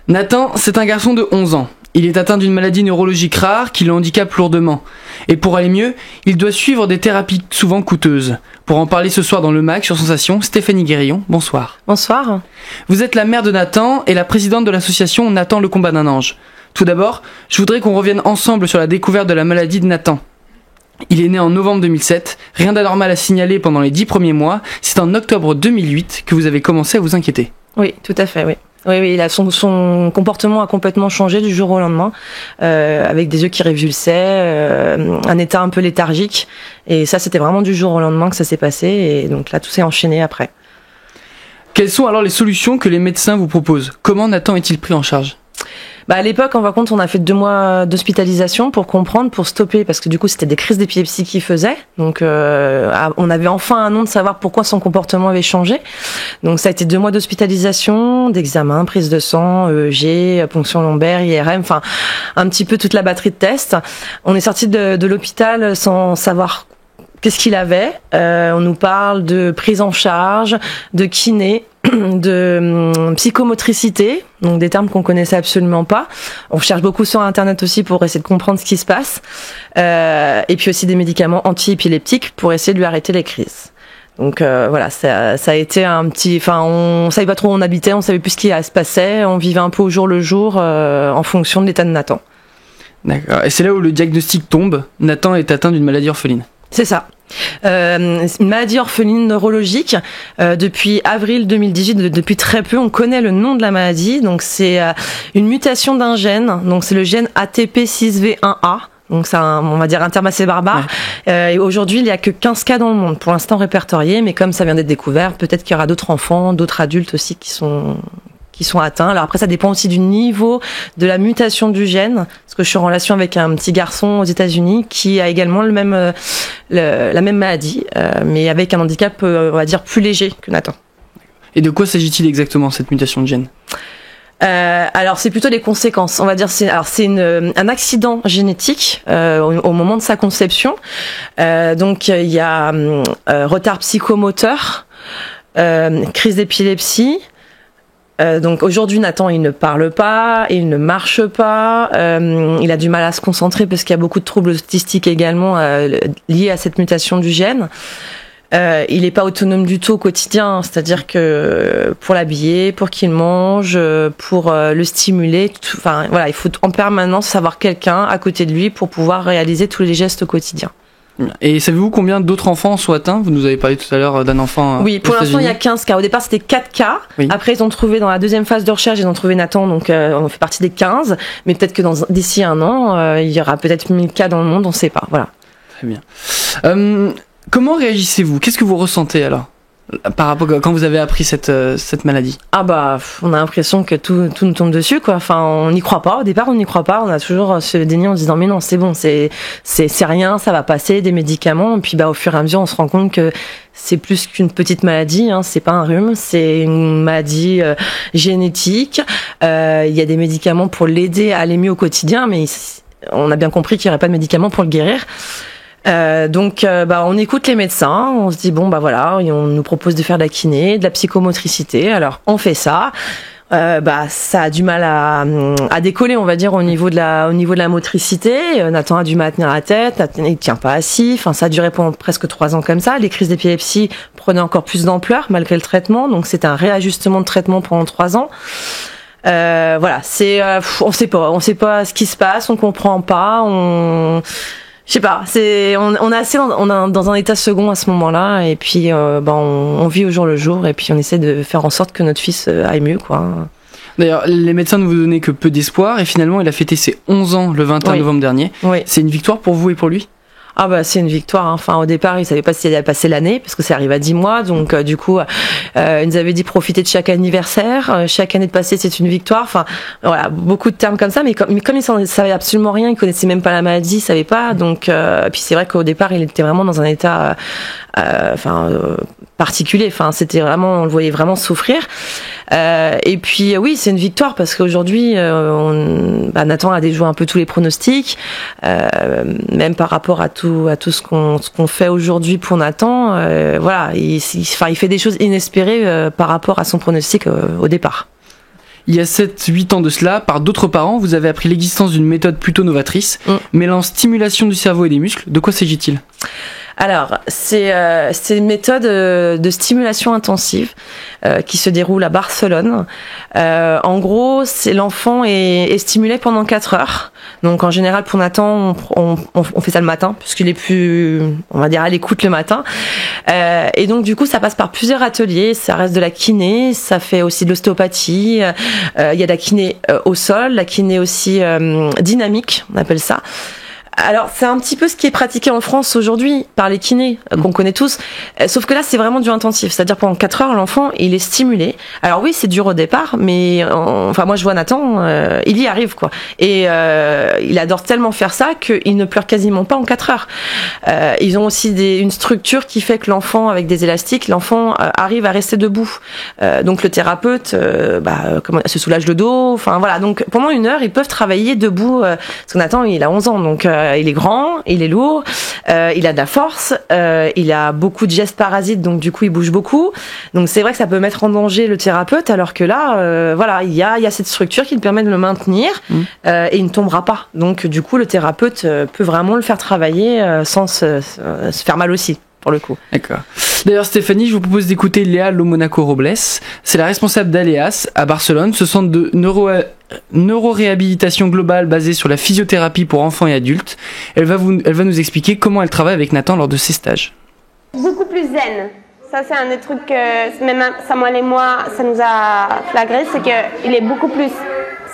Nathan, c'est un garçon de 11 ans. Il est atteint d'une maladie neurologique rare qui le handicape lourdement. Et pour aller mieux, il doit suivre des thérapies souvent coûteuses. Pour en parler ce soir dans le MAG sur Sensation, Stéphanie Guérillon, bonsoir. Bonsoir. Vous êtes la mère de Nathan et la présidente de l'association Nathan le combat d'un ange. Tout d'abord, je voudrais qu'on revienne ensemble sur la découverte de la maladie de Nathan. Il est né en novembre 2007, rien d'anormal à signaler pendant les 10 premiers mois. C'est en octobre 2008 que vous avez commencé à vous inquiéter. Oui, tout à fait, oui. Oui, son comportement a complètement changé du jour au lendemain, avec des yeux qui révulsaient, un état un peu léthargique. Et ça, c'était vraiment du jour au lendemain que ça s'est passé. Et donc là, tout s'est enchaîné après. Quelles sont alors les solutions que les médecins vous proposent ? Comment Nathan est-il pris en charge ? À l'époque, en fin de compte, on a fait 2 mois d'hospitalisation pour comprendre, pour stopper, parce que du coup, c'était des crises d'épilepsie qu'il faisait. Donc, on avait enfin un nom de savoir pourquoi son comportement avait changé. Donc, ça a été 2 mois d'hospitalisation, d'examen, prise de sang, EEG, ponction lombaire, IRM, enfin, un petit peu toute la batterie de tests. On est sorti de l'hôpital sans savoir qu'est-ce qu'il avait. On nous parle de prise en charge, de kiné, de psychomotricité, donc des termes qu'on connaissait absolument pas. On cherche beaucoup sur Internet aussi pour essayer de comprendre ce qui se passe. Et puis aussi des médicaments anti-épileptiques pour essayer de lui arrêter les crises. Donc voilà, ça a été un petit... Enfin, on savait pas trop où on habitait, on savait plus ce qui se passait, on vivait un peu au jour le jour en fonction de l'état de Nathan. D'accord. Et c'est là où le diagnostic tombe. Nathan est atteint d'une maladie orpheline. C'est ça. Une maladie orpheline neurologique. Depuis avril 2018, depuis très peu, on connaît le nom de la maladie. Donc c'est une mutation d'un gène. Donc c'est le gène ATP6V1A. Donc c'est on va dire un terme assez barbare. Ouais. Et aujourd'hui, il n'y a que 15 cas dans le monde, pour l'instant répertoriés. Mais comme ça vient d'être découvert, peut-être qu'il y aura d'autres enfants, d'autres adultes aussi qui sont atteints. Alors après, ça dépend aussi du niveau de la mutation du gène, parce que je suis en relation avec un petit garçon aux États-Unis qui a également la même maladie, mais avec un handicap, on va dire, plus léger que Nathan. Et de quoi s'agit-il exactement, cette mutation de gène ? Alors c'est plutôt les conséquences. On va dire c'est un accident génétique au moment de sa conception. Donc il y a retard psychomoteur, crise d'épilepsie. Donc aujourd'hui, Nathan, il ne parle pas, il ne marche pas, il a du mal à se concentrer parce qu'il y a beaucoup de troubles autistiques également liés à cette mutation du gène. Il n'est pas autonome du tout au quotidien, c'est-à-dire que pour l'habiller, pour qu'il mange, pour le stimuler, enfin voilà, il faut en permanence savoir quelqu'un à côté de lui pour pouvoir réaliser tous les gestes au quotidien. Et savez-vous combien d'autres enfants sont atteints ? Vous nous avez parlé tout à l'heure d'un enfant. Oui, pour l'instant, il y a 15 cas. Au départ, c'était 4 cas. Oui. Après, ils ont trouvé, dans la deuxième phase de recherche, ils ont trouvé Nathan, donc on fait partie des 15. Mais peut-être que d'ici un an, il y aura peut-être 1000 cas dans le monde, on ne sait pas. Voilà. Très bien. Comment réagissez-vous ? Qu'est-ce que vous ressentez alors ? Par rapport à quand vous avez appris cette maladie? On a l'impression que tout nous tombe dessus, quoi. Enfin, on n'y croit pas. Au départ, on n'y croit pas. On a toujours ce déni en se disant mais non, c'est bon, c'est rien, ça va passer, des médicaments. Et puis au fur et à mesure, on se rend compte que c'est plus qu'une petite maladie, hein. C'est pas un rhume, c'est une maladie génétique. Il y a des médicaments pour l'aider à aller mieux au quotidien, mais on a bien compris qu'il n'y aurait pas de médicaments pour le guérir. Donc on écoute les médecins, on se dit voilà, on nous propose de faire de la kiné, de la psychomotricité, alors on fait ça. Ça a du mal à décoller, on va dire, au niveau de la motricité. Nathan a du mal à tenir la tête, il tient pas assis. Enfin, ça a duré pendant presque 3 ans comme ça. Les crises d'épilepsie prenaient encore plus d'ampleur malgré le traitement, donc c'était un réajustement de traitement pendant 3 ans. On sait pas ce qui se passe, on comprend pas, je sais pas, on est dans un état second à ce moment-là, et puis on vit au jour le jour, et puis on essaie de faire en sorte que notre fils aille mieux, quoi. D'ailleurs, les médecins ne vous donnaient que peu d'espoir, et finalement il a fêté ses 11 ans le 21 novembre dernier. Oui. C'est une victoire pour vous et pour lui ? C'est une victoire, hein. Enfin, au départ, il savait pas s'il allait passer l'année, parce que ça arrive à 10 mois, donc du coup, il nous avait dit profiter de chaque anniversaire, chaque année de passé, c'est une victoire. Enfin, voilà, beaucoup de termes comme ça, mais comme il savait absolument rien, il connaissait même pas la maladie, il savait pas, donc puis c'est vrai qu'au départ, il était vraiment dans un état particulier. Enfin, c'était vraiment, on le voyait vraiment souffrir. Et puis oui, c'est une victoire parce qu'aujourd'hui, Nathan a déjoué un peu tous les pronostics, même par rapport à tout ce qu'on fait aujourd'hui pour Nathan. Il fait des choses inespérées par rapport à son pronostic au départ. Il y a 7-8 ans de cela, par d'autres parents, vous avez appris l'existence d'une méthode plutôt novatrice, mêlant stimulation du cerveau et des muscles. De quoi s'agit-il ? Alors, c'est une méthode de stimulation intensive qui se déroule à Barcelone. En gros, l'enfant est stimulé pendant 4 heures. Donc, en général, pour Nathan, on fait ça le matin, puisqu'il est plus, on va dire, à l'écoute le matin. Et donc, du coup, ça passe par plusieurs ateliers. Ça reste de la kiné, ça fait aussi de l'ostéopathie. Il y a de la kiné au sol, la kiné aussi dynamique, on appelle ça. Alors, c'est un petit peu ce qui est pratiqué en France aujourd'hui par les kinés, qu'on connaît tous. Sauf que là, c'est vraiment du intensif. C'est-à-dire, pendant 4 heures, l'enfant, il est stimulé. Alors oui, c'est dur au départ, mais enfin, moi, je vois Nathan, il y arrive, quoi. Et il adore tellement faire ça qu'il ne pleure quasiment pas en 4 heures. Ils ont aussi une structure qui fait que l'enfant, avec des élastiques, l'enfant arrive à rester debout. Donc, le thérapeute se soulage le dos. Enfin, voilà. Donc, pendant 1 heure, ils peuvent travailler debout. Parce que Nathan, il a 11 ans, donc il est grand, il est lourd, il a de la force, il a beaucoup de gestes parasites, donc du coup il bouge beaucoup. Donc c'est vrai que ça peut mettre en danger le thérapeute, alors que là, voilà, il y a cette structure qui le permet de le maintenir et il ne tombera pas. Donc du coup le thérapeute peut vraiment le faire travailler sans se faire mal aussi. Pour le coup. D'accord. D'ailleurs, Stéphanie, je vous propose d'écouter Léa Lomonaco-Robles. C'est la responsable d'Aleas à Barcelone, ce centre de neuroréhabilitation globale basé sur la physiothérapie pour enfants et adultes. Elle va nous expliquer comment elle travaille avec Nathan lors de ses stages. Beaucoup plus zen. Ça, c'est un des trucs que même Samuel et moi, ça nous a flagré, c'est qu'il est beaucoup plus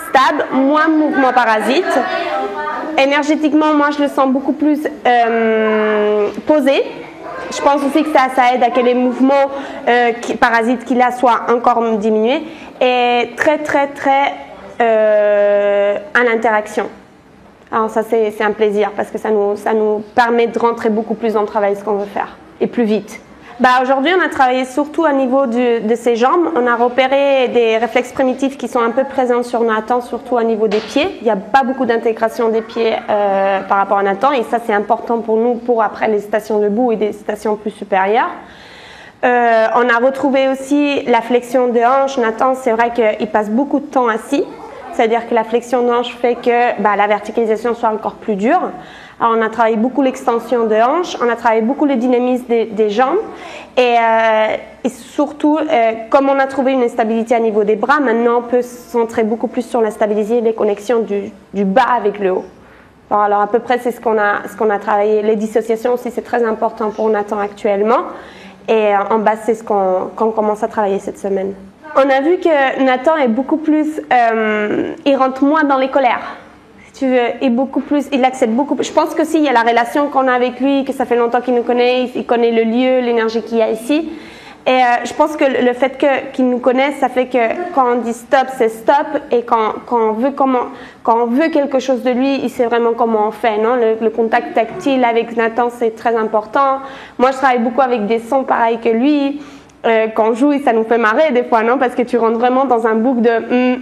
stable, moins mouvement parasite. Énergétiquement, moi, je le sens beaucoup plus posé. Je pense aussi que ça aide à que les mouvements parasites qu'il a soient encore diminués et très à l'interaction. Alors ça c'est un plaisir parce que ça nous permet de rentrer beaucoup plus dans le travail ce qu'on veut faire et plus vite. Aujourd'hui, on a travaillé surtout au niveau de ses jambes. On a repéré des réflexes primitifs qui sont un peu présents sur Nathan, surtout au niveau des pieds. Il n'y a pas beaucoup d'intégration des pieds par rapport à Nathan et ça, c'est important pour nous pour après les stations debout et des stations plus supérieures. On a retrouvé aussi la flexion de hanche. Nathan, c'est vrai qu'il passe beaucoup de temps assis. C'est-à-dire que la flexion de hanche fait que la verticalisation soit encore plus dure. Alors, on a travaillé beaucoup l'extension de hanche, on a travaillé beaucoup le dynamisme des jambes et surtout, comme on a trouvé une stabilité à niveau des bras, maintenant on peut se centrer beaucoup plus sur la stabilité et les connexions du bas avec le haut. Bon, alors à peu près c'est ce qu'on a travaillé. Les dissociations aussi c'est très important pour Nathan actuellement et en bas c'est ce qu'on commence à travailler cette semaine. On a vu que Nathan est beaucoup plus, il rentre moins dans les colères. Tu veux, et beaucoup plus, il accepte beaucoup plus. Je pense que si, il y a la relation qu'on a avec lui, que ça fait longtemps qu'il nous connaît, il connaît le lieu, l'énergie qu'il y a ici. Et je pense que le fait qu'il nous connaisse, ça fait que quand on dit stop, c'est stop. Et quand on veut quelque chose de lui, il sait vraiment comment on fait. Non? Le contact tactile avec Nathan, c'est très important. Moi, je travaille beaucoup avec des sons pareils que lui. Quand on joue, ça nous fait marrer des fois, non? Parce que tu rentres vraiment dans un boucle de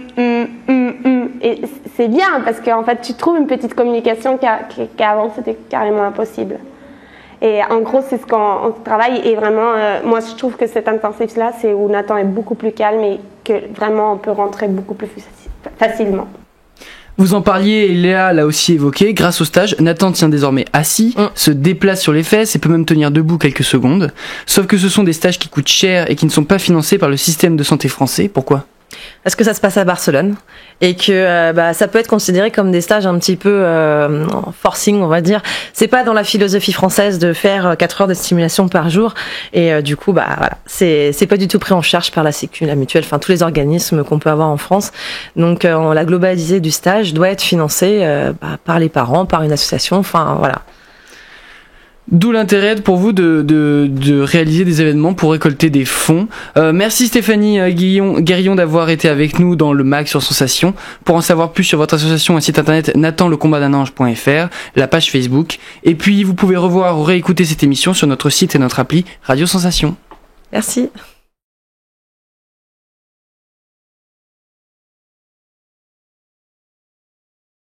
et c'est bien parce qu'en fait, tu trouves une petite communication qu'avant, c'était carrément impossible. Et en gros, c'est ce qu'on travaille. Et vraiment, moi, je trouve que cet intensif-là, c'est où Nathan est beaucoup plus calme et que vraiment, on peut rentrer beaucoup plus facilement. Vous en parliez, Léa l'a aussi évoqué, grâce au stage, Nathan tient désormais assis, se déplace sur les fesses et peut même tenir debout quelques secondes. Sauf que ce sont des stages qui coûtent cher et qui ne sont pas financés par le système de santé français. Pourquoi ? Parce que ça se passe à Barcelone et que ça peut être considéré comme des stages un petit peu forcing, on va dire. C'est pas dans la philosophie française de faire 4 heures de stimulation par jour et du coup voilà, c'est pas du tout pris en charge par la Sécu, la mutuelle, enfin tous les organismes qu'on peut avoir en France. Donc la globalité du stage doit être financée par les parents, par une association, enfin voilà. D'où l'intérêt pour vous de réaliser des événements pour récolter des fonds. Merci Stéphanie Guérillon d'avoir été avec nous dans le MAG sur Sensation. Pour en savoir plus sur votre association, un site internet nathanlecombatdunange.fr, la page Facebook. Et puis vous pouvez revoir ou réécouter cette émission sur notre site et notre appli Radio Sensation. Merci.